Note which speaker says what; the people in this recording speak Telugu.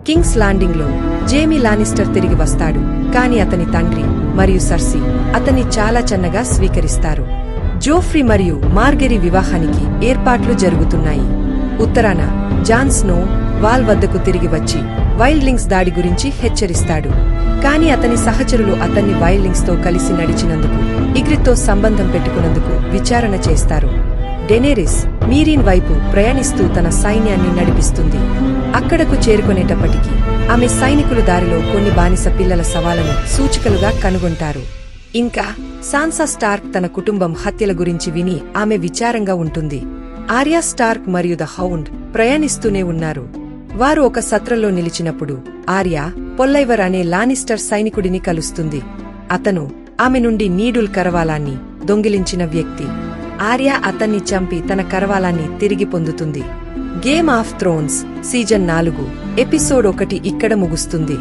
Speaker 1: కింగ్స్ లాండింగ్ లో జేమీ లానిస్టర్ తిరిగి వస్తాడు, కాని అతని తండ్రి మరియు సర్సీ అతన్ని చాలా చన్నగా స్వీకరిస్తారు. జోఫ్రీ మరియు మార్గెరీ వివాహానికి ఏర్పాట్లు జరుగుతున్నాయి. ఉత్తరాన జాన్ స్నో వాల్ వద్దకు తిరిగి వచ్చి వైల్డ్లింగ్స్ దాడి గురించి హెచ్చరిస్తాడు. కాని అతని సహచరులు అతన్ని వైల్డ్లింగ్స్ తో కలిసి నడిచినందుకు, ఇగ్రిత్తో సంబంధం పెట్టుకున్నందుకు విచారణ చేస్తారు. డెనేరిస్ మీరీన్ వైపు ప్రయాణిస్తూ తన సైన్యాన్ని నడిపిస్తుంది. అక్కడకు చేరుకునేటప్పటికీ ఆమె సైనికులు దారిలో కొన్ని బానిస పిల్లల శవాలను సూచికలుగా కనుగొంటారు. ఇంకా సాన్సా స్టార్క్ తన కుటుంబం హత్యల గురించి విని ఆమె విచారంగా ఉంటుంది. ఆర్యా స్టార్క్ మరియు ద హౌండ్ ప్రయాణిస్తూనే ఉన్నారు. వారు ఒక సత్రంలో నిలిచినప్పుడు ఆర్యా పొల్లైవర్ అనే లానిస్టర్ సైనికుడిని కలుస్తుంది. అతను ఆమె నుండి నీడుల్ కరవాలాన్ని దొంగిలించిన వ్యక్తి. ఆర్యా అతన్ని చంపి తన కరవాలాన్ని తిరిగి పొందుతుంది. Game of Thrones season 4 episode 1 ఇక్కడ ముగుస్తుంది.